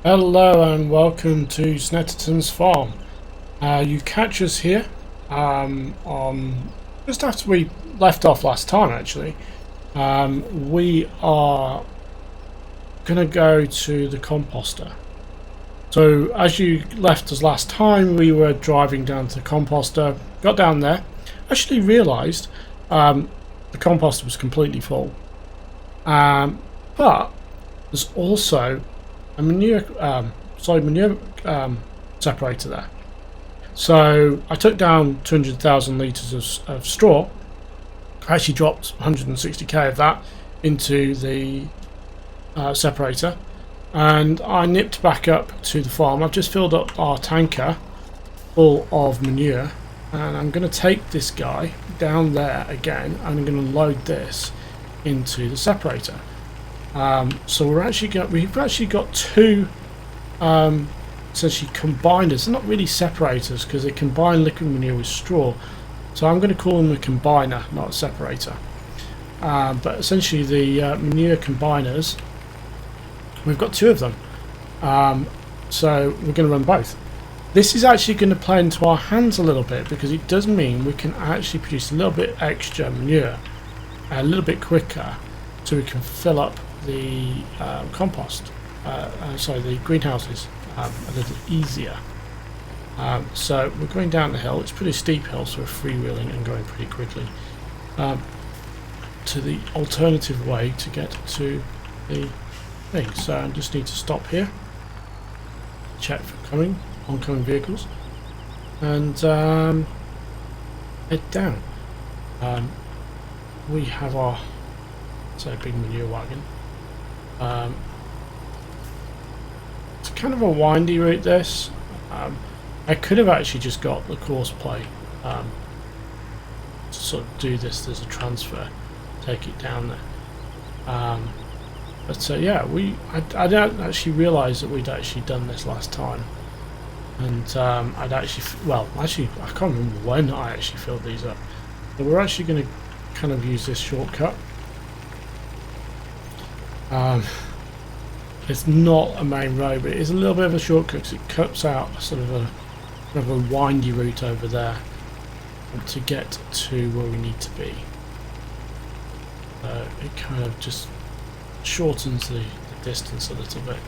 Hello and welcome to Snettertons farm. You catch us here on just after we left off last time. Actually, we are gonna go to the composter. So as you left us last time, we were driving down to the composter. Got down there, actually realised the composter was completely full, but there's also a manure separator there. So I took down 200,000 litres of straw. I actually dropped 160k of that into the separator, and I nipped back up to the farm. I've just filled up our tanker full of manure, and I'm going to take this guy down there again, and I'm going to load this into the separator. So we've actually got two essentially combiners. They're not really separators because they combine liquid manure with straw. So I'm going to call them a combiner, not a separator. But essentially the manure combiners, we've got two of them. So we're going to run both. This is actually going to play into our hands a little bit because it does mean we can actually produce a little bit extra manure a little bit quicker, so we can fill up the the greenhouses a little easier. So we're going down the hill. It's a pretty steep hill, so we're freewheeling and going pretty quickly to the alternative way to get to the thing. So I just need to stop here, check for oncoming vehicles, and head down. We have our big manure wagon. It's kind of a windy route, this. I could have actually just got the course play to sort of do this as a transfer, take it down there. But yeah, I didn't actually realise that we'd actually done this last time, and I can't remember when I actually filled these up. So we're actually going to kind of use this shortcut. It's not a main road, but it is a little bit of a shortcut because it cuts out sort of a windy route over there to get to where we need to be. It kind of just shortens the distance a little bit.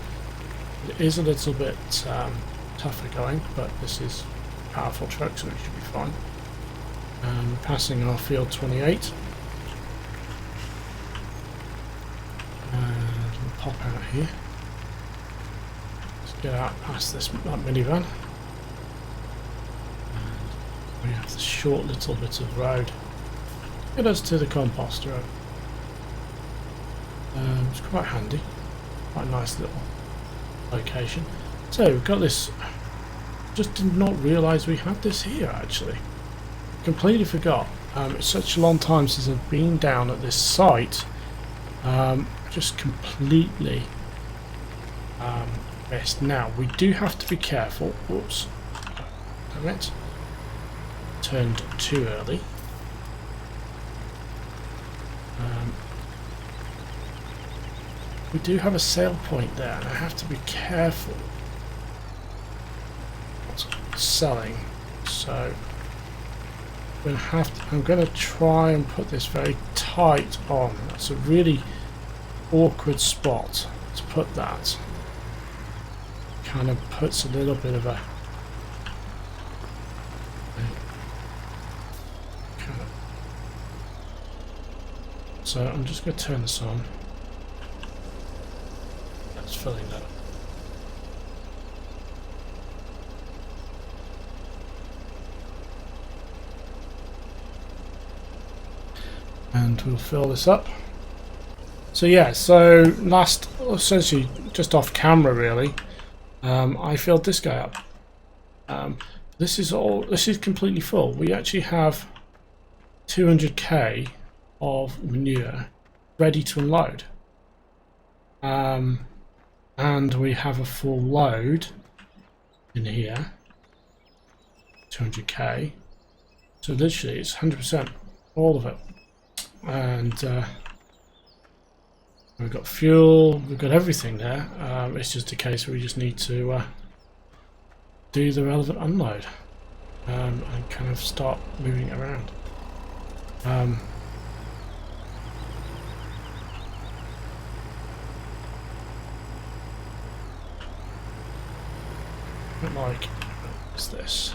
It is a little bit tougher going, but this is a powerful truck, so it should be fine. We're passing our field 28. And we'll pop out here. Let's get out past that minivan. And we have this short little bit of road. Get us to the composter. It's quite handy. Quite a nice little location. So we've got this. Just did not realise we had this here actually. Completely forgot. It's such a long time since I've been down at this site. Just completely missed. Now we do have to be careful. Whoops! Damn it! Turned too early. We do have a sale point there, and I have to be careful what's selling. So I'm going to try and put this very tight on. That's a really awkward spot to put that. Kind of puts a little bit of a so I'm just going to turn this on. That's filling that up. And we'll fill this up. So yeah, so essentially just off camera really, I filled this guy up. This is completely full. We actually have 200k of manure ready to unload, and we have a full load in here, 200k. So literally it's 100%, all of it. And We've got fuel, we've got everything there. It's just a case where we just need to do the relevant unload and kind of start moving it around. Like, what's this?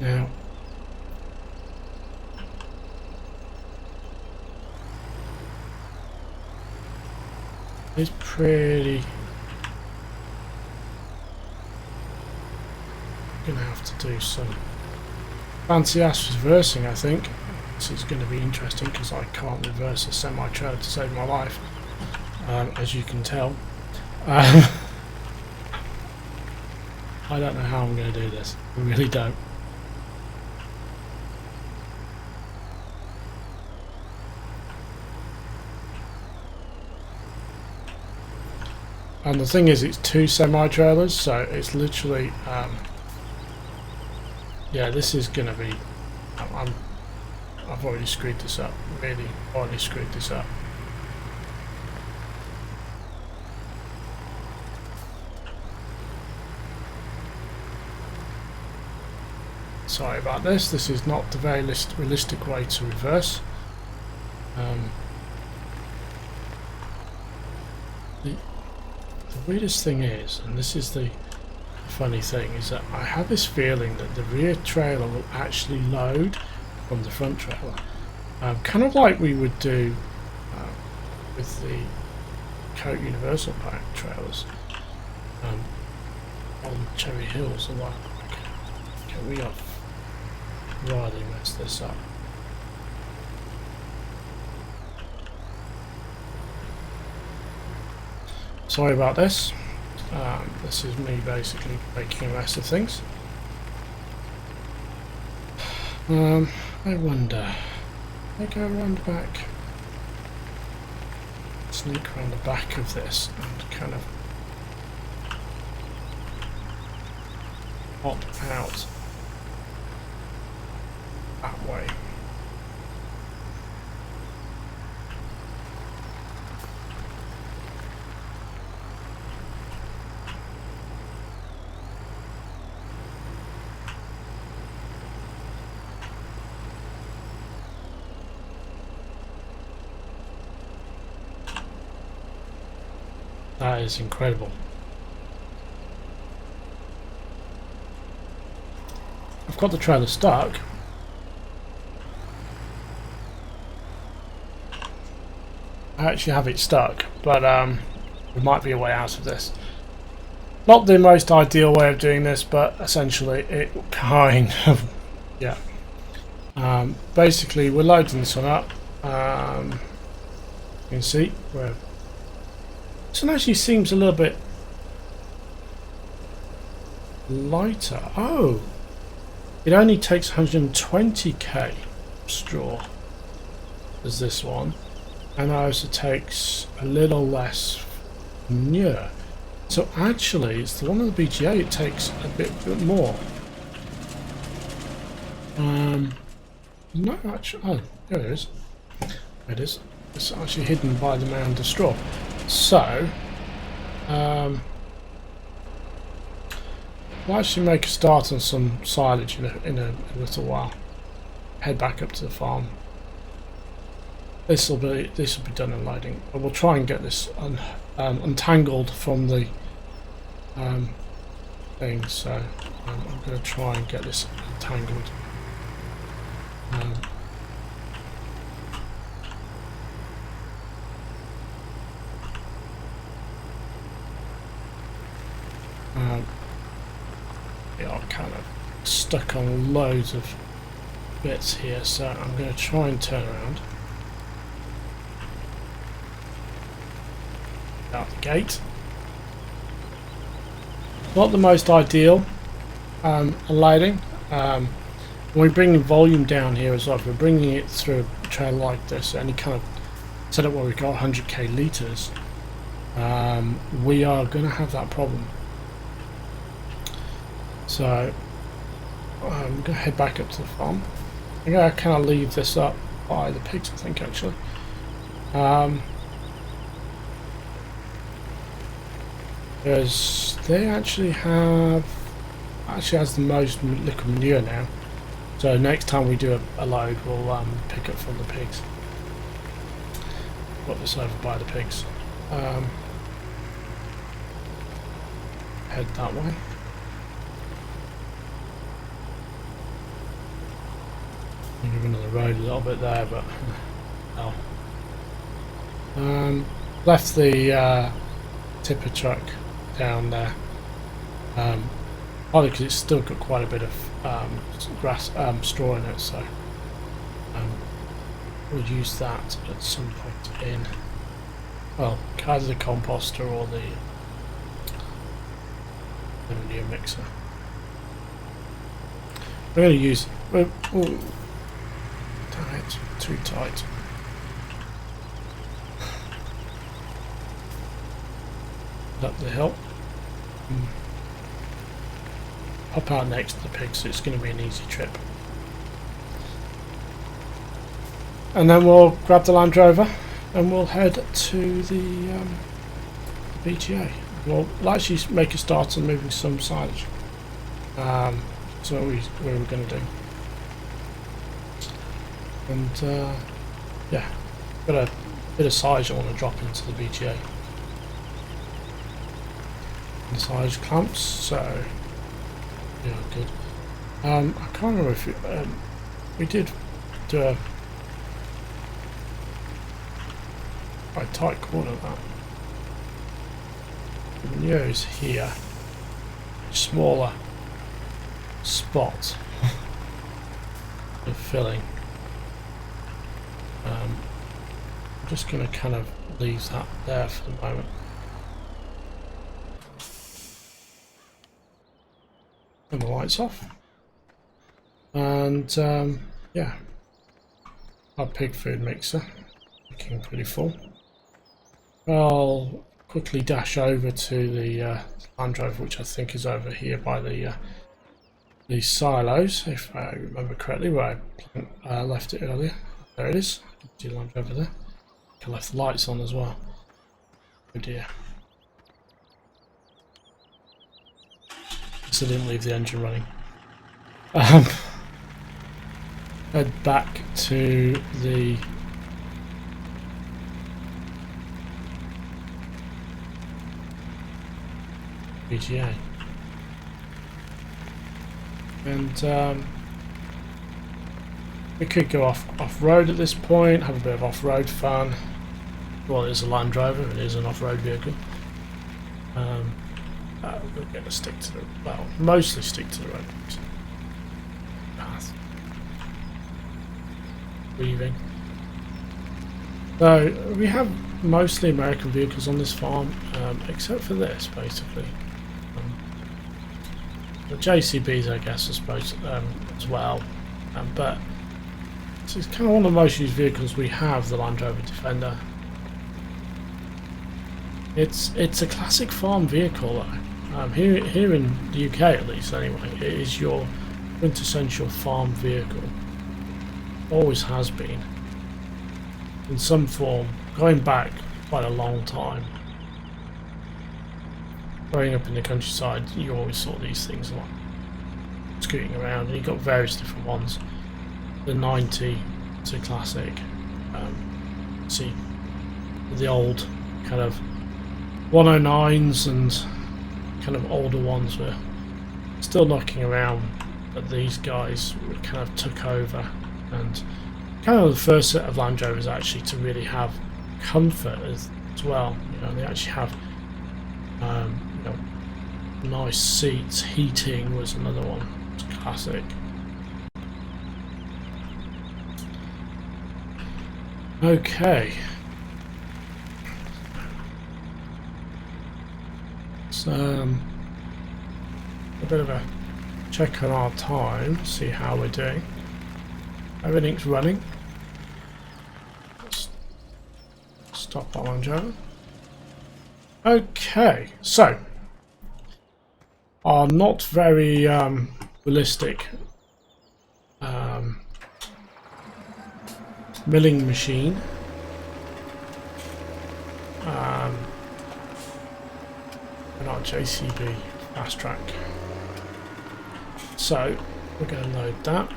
Now, it's pretty. Gonna have to do some fancy ass reversing, I think. This is going to be interesting because I can't reverse a semi-trailer to save my life, as you can tell. I don't know how I'm going to do this. I really don't. And the thing is, it's 2 semi-trailers, so it's literally, yeah, this is going to be, I've already screwed this up, really already screwed this up. Sorry about this, this is not the very realistic way to reverse. The weirdest thing is, and this is the funny thing, is that I have this feeling that the rear trailer will actually load from the front trailer, kind of like we would do with the Coke Universal Pack trailers on Cherry Hills. And like, okay, we have really messed this up. Sorry about this. This is me basically making a mess of things. I wonder. I go around the back, sneak around the back of this, and kind of pop out that way. That is incredible. I've got the trailer stuck. I actually have it stuck, but there might be a way out of this. Not the most ideal way of doing this, but essentially it kind of, yeah. Basically, we're loading this one up. You can see we're. This one actually seems a little bit lighter. Oh, it only takes 120k straw as this one, and ours takes a little less manure. So actually, it's the one on the BGA. It takes a bit more. No, actually, oh, there it is. There it is. It's actually hidden by the mound of straw. So, we'll actually make a start on some silage in a little while. Head back up to the farm. This will be done unloading, but we'll try and get this untangled from the thing. So I'm going to try and get this untangled. We are kind of stuck on loads of bits here, so I'm going to try and turn around out the gate. Not the most ideal lighting. When we bring volume down here as well, if we're bringing it through a trailer like this, any kind of setup where we've got 100k litres, we are going to have that problem. So I'm going to head back up to the farm. I'm going to kind of leave this up by the pigs, I think, actually. Because they actually has the most liquid manure now. So next time we do a load, we'll pick up from the pigs. Put this over by the pigs. Head that way. I'm going on the road a little bit there, but no. Left the tipper truck down there. Partly because it's still got quite a bit of straw in it, so we'll use that at some point in, well, either the composter or the manure mixer. We're going to use. Damn it, too tight. Up the hill. Pop out next to the pigs, so it's going to be an easy trip. And then we'll grab the Land Rover and we'll head to the BTA. We'll actually make a start on moving some silage. So we were going to do. And yeah, got a bit of silage I want to drop into the BTA. And silage clamps, so yeah, good. I can't remember if we did do a quite tight corner that. The manure is here, smaller spot of filling. I'm just going to kind of leave that there for the moment. And the lights off. And yeah, our pig food mixer looking pretty full. I'll quickly dash over to the Land Rover, which I think is over here by the silos, if I remember correctly, where I left it earlier. There it is. You can see the Land Rover there. I left the lights on as well. Oh dear. I didn't leave the engine running. Head back to the BGA. And we could go off-road at this point, have a bit of off-road fun. Well, it's a Land Rover, it is an off-road vehicle. We're going to stick to the, well, mostly stick to the road path. Weaving. So we have mostly American vehicles on this farm, except for this, basically. The JCBs, I guess, I suppose, as well. But it's kind of one of the most used vehicles we have, the Land Rover Defender. It's a classic farm vehicle, though. Here in the UK, at least, anyway, it is your quintessential farm vehicle. Always has been, in some form, going back quite a long time. Growing up in the countryside, you always saw these things like scooting around, and you got various different ones. The 90 is a classic. See the old kind of 109s and kind of older ones were still knocking around, but these guys kind of took over, and kind of the first set of Land Rovers actually to really have comfort as well. You know, they actually have you know, nice seats. Heating was another one. It's classic. Okay. So a bit of a check on our time, see how we're doing. Everything's running. Let's stop that one, Joe. Okay, so are not very realistic. Milling machine. Not JCB fast track. So we're going to load that.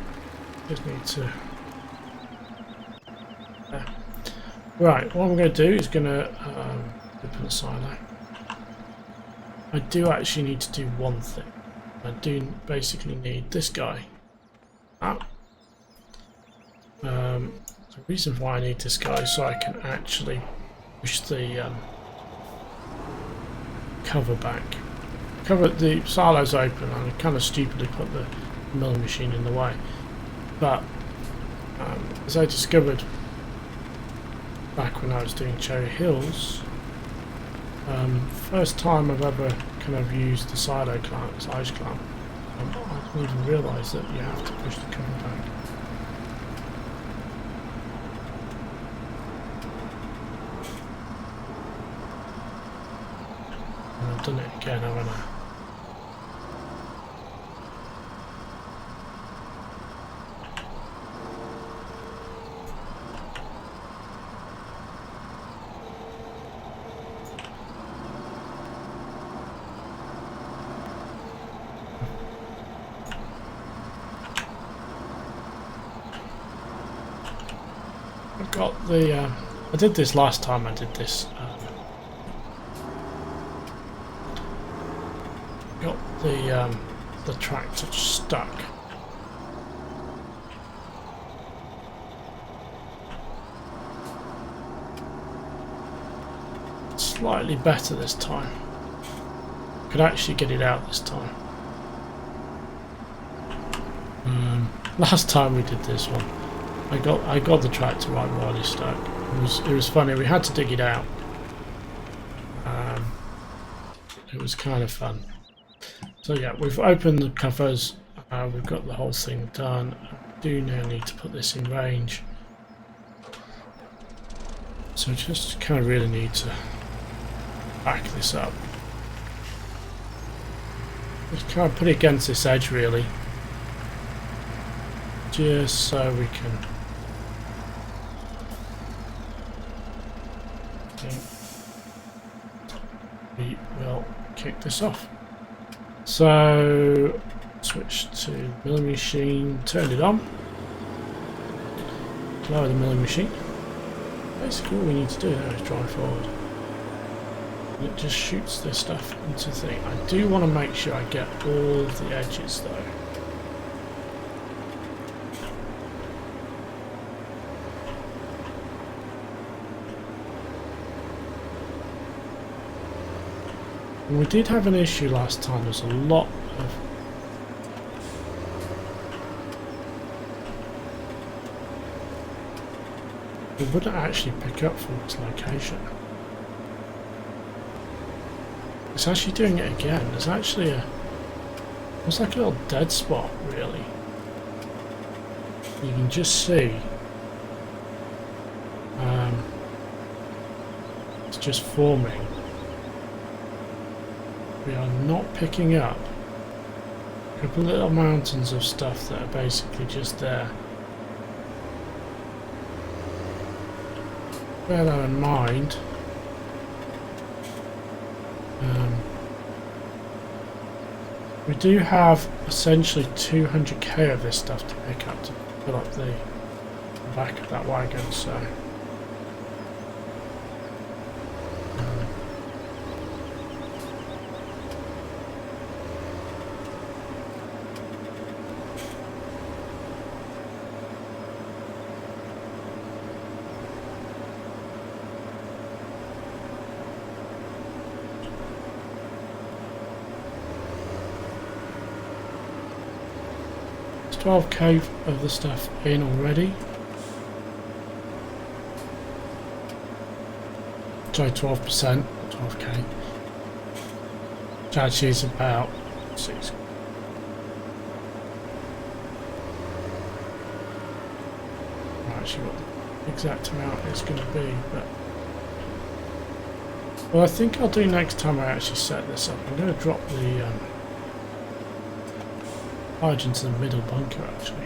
Just need to. Right, what I'm going to do is going to open the silo. I do actually need to do one thing. I do basically need this guy. The reason why I need this guy is so I can actually push the cover back. The silo's open, and I kind of stupidly put the milling machine in the way. But as I discovered back when I was doing Cherry Hills, first time I've ever kind of used the silage clamp, I didn't even realise that you have to push the cover back. And I've done it again, haven't I? I've got the. I did this last time. I did this. Got the tractor stuck. Slightly better this time. Could actually get it out this time. Last time we did this one, I got the tractor right while he's stuck. It was funny. We had to dig it out. It was kind of fun. So yeah, we've opened the covers. We've got the whole thing done. I do now need to put this in range. So just kind of really need to back this up. Just kind of put it against this edge really. Just so we can. We will kick this off. So switch to milling machine, turn it on, lower the milling machine. Basically all we need to do now is drive forward. And it just shoots this stuff into the thing. I do want to make sure I get all of the edges though. We did have an issue last time. There's a lot of it wouldn't actually pick up from its location. It's actually doing it again. There's actually it's like a little dead spot really. You can just see it's just forming. We are not picking up a couple of little mountains of stuff that are basically just there. Bear that in mind. We do have essentially 200k of this stuff to pick up to fill up the back of that wagon, so. 12k of the stuff in already. Sorry, 12%, 12k. Which actually is about 6. I'm not actually what the exact amount is going to be, but well, I think I'll do next time I actually set this up. I'm going to drop the Charge into the middle bunker actually.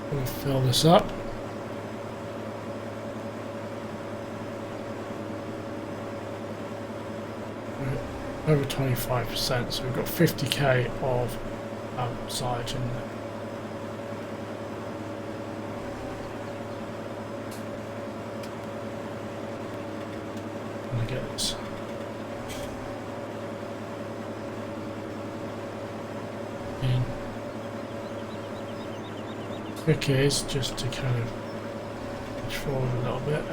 I'm going to fill this up. Over 25%, so we've got 50k of silage in there. I'm going to get this. In. Trick is just to kind of push forward a little bit.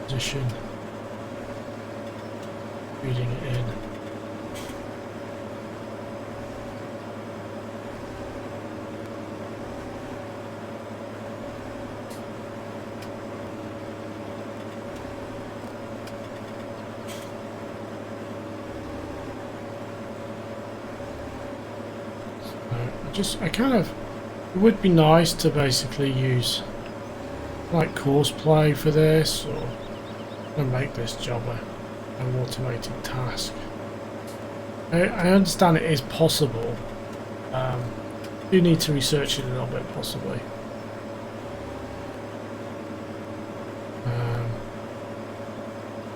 Position, feeding it in. It would be nice to basically use like course play for this, or and make this job an automated task. I understand it is possible. You need to research it a little bit, possibly.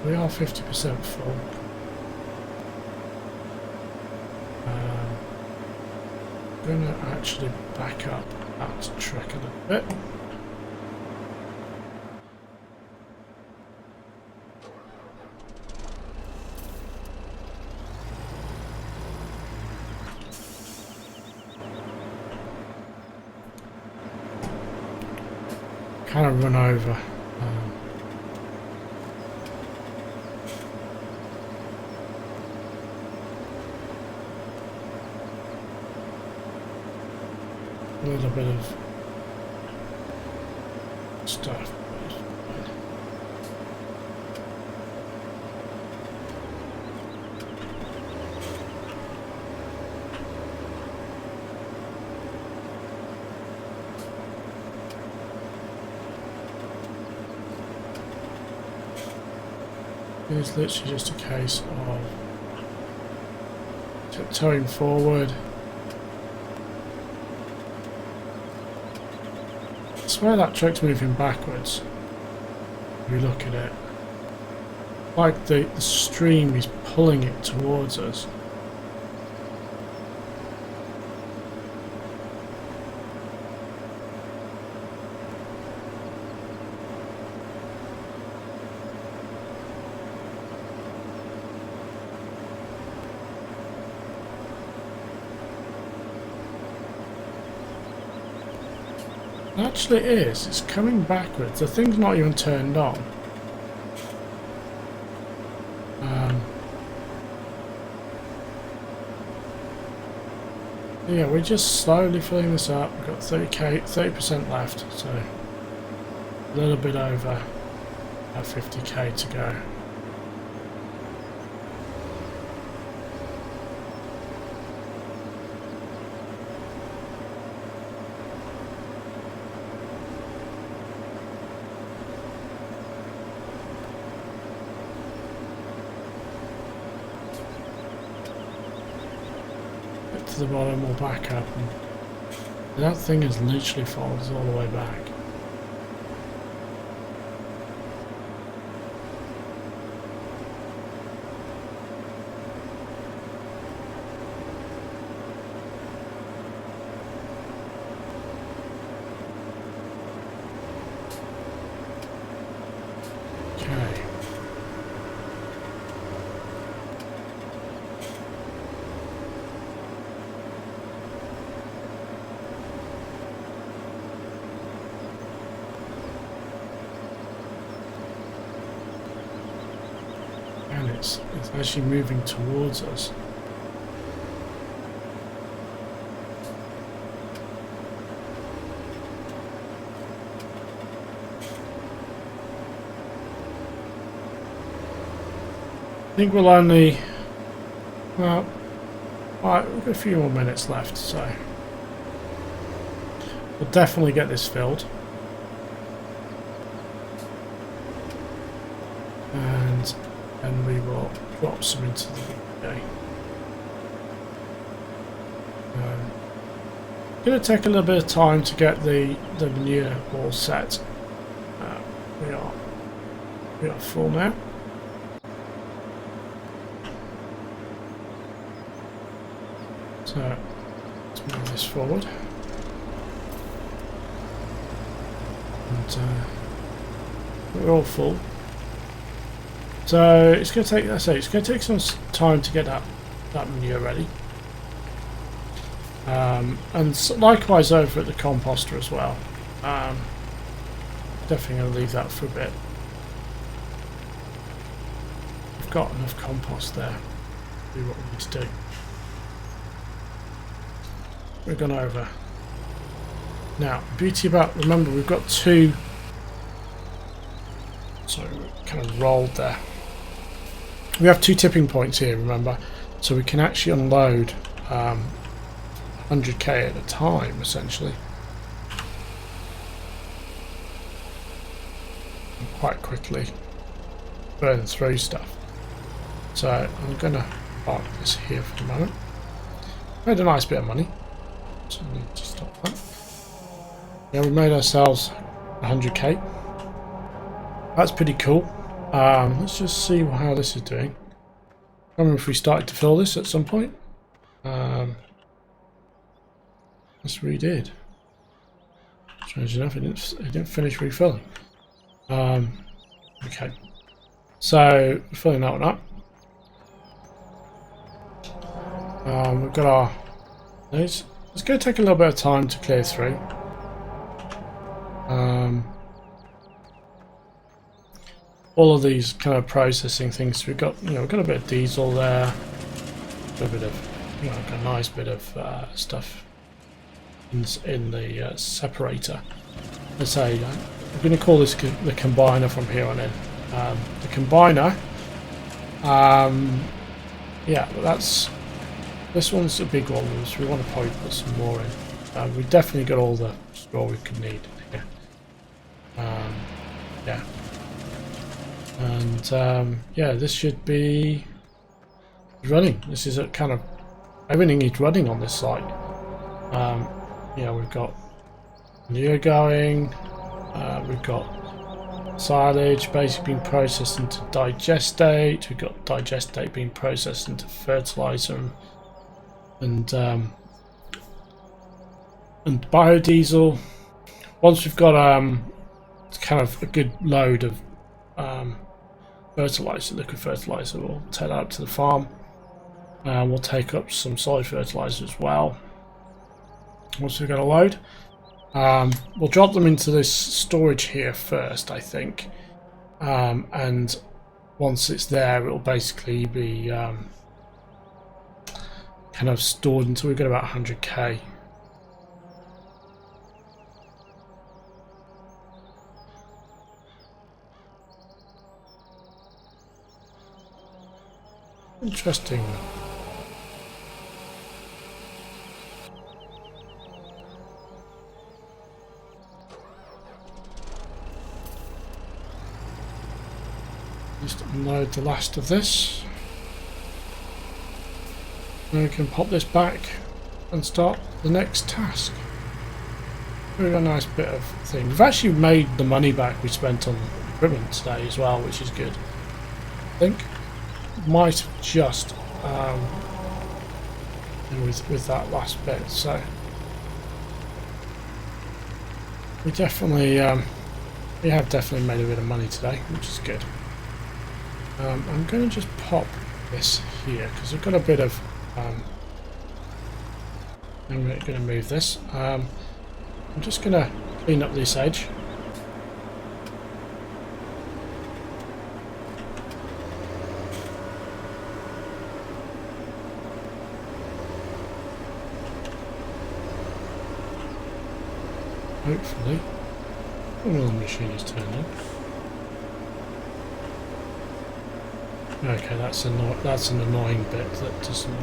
We are 50% full. I'm going to actually back up that track a little bit. Kind of run over. A little bit of stuff. It's literally just a case of tiptoeing forward. I swear that truck's moving backwards. If you look at it, like the stream is pulling it towards us. Actually, it is. It's coming backwards. The thing's not even turned on. Yeah, we're just slowly filling this up. We've got 30% left, so a little bit over 50k to go. To the bottom, we'll back up, and that thing has literally followed us all the way back. Okay. It's actually moving towards us. think we'll only... Well, right, we've got a few more minutes left, so... We'll definitely get this filled. And then we will drop some into the UK. Going to take a little bit of time to get the manure all set. We are full now. So let's move this forward. And we're all full. So it's going to take, I say, it's going to take some time to get that manure ready. And likewise over at the composter as well. Definitely going to leave that for a bit. We've got enough compost there to do what we need to do. We've gone over. Now, the beauty about, remember we've got two, sorry, we kind of rolled there. We have two tipping points here, remember, so we can actually unload 100k at a time, essentially. And quite quickly burn through stuff. So I'm going to park this here for the moment. Made a nice bit of money, so I need to stop that. Yeah, we made ourselves 100k. That's pretty cool. Let's just see how this is doing. I remember if we started to fill this at some point. Yes, we did. Strange enough, it didn't finish refilling. Okay, so we're filling that one up. We've got our these. It's going to take a little bit of time to clear through. All of these kind of processing things. We've got, we've got a bit of diesel there, a bit of, a nice bit of stuff in the separator. Let's say I'm going to call this the combiner from here on in. The combiner, yeah, this one's a big one, so we want to probably put some more in. We definitely got all the straw we could need here. Yeah. And yeah, this should be running. This is a kind of everything is running on this site. Yeah, we've got manure going. We've got silage basically being processed into digestate. We've got digestate being processed into fertilizer and biodiesel. Once we've got kind of a good load of fertilizer, liquid fertilizer, we'll take that up to the farm. We'll take up some solid fertilizer as well. Once we've got a load, we'll drop them into this storage here first, I think. And once it's there, it'll basically be kind of stored until we've got about 100k. Interesting. Just unload the last of this. Then we can pop this back and start the next task. Really a nice bit of thing. We've actually made the money back we spent on equipment today as well, which is good. I think might have just with that last bit, so we definitely we have definitely made a bit of money today, which is good. I'm going to just pop this here because we've got a bit of I'm going to move this. I'm just going to clean up this edge. Hopefully, when the machine is turned on. Okay, that's an annoying bit that doesn't.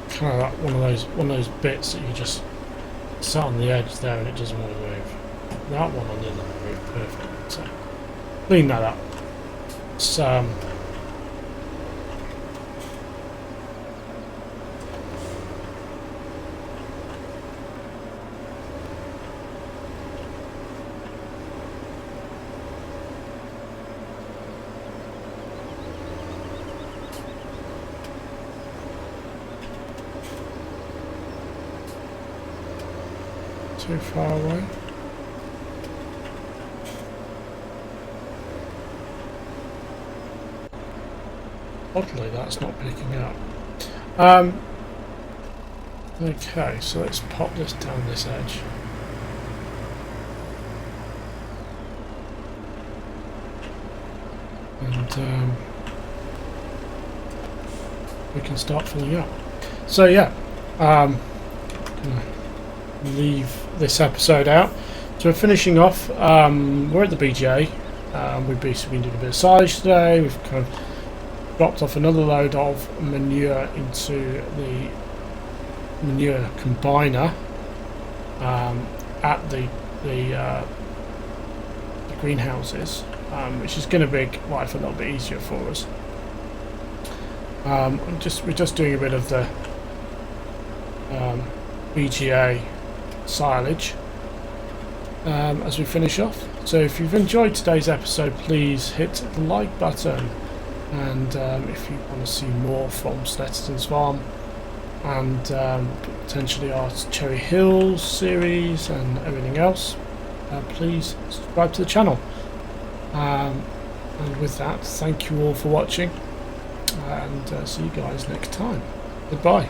Kind of like one of those bits that you just sat on the edge there and it doesn't want to move. That one on the other move perfect. So clean that up. It's, too far away. Oddly, that's not picking up. Okay, so let's pop this down this edge. And we can start filling up. So yeah, leave this episode out. So we're finishing off. We're at the BGA. We've basically been doing a bit of silage today. We've kind of dropped off another load of manure into the manure combiner at the greenhouses, which is going to make life a little bit easier for us. We're just doing a bit of the BGA silage as we finish off. So if you've enjoyed today's episode, please hit the like button, and if you want to see more from Snettertons Farm and potentially our Cherry Hills series and everything else, please subscribe to the channel. And with that, thank you all for watching, and see you guys next time. Goodbye.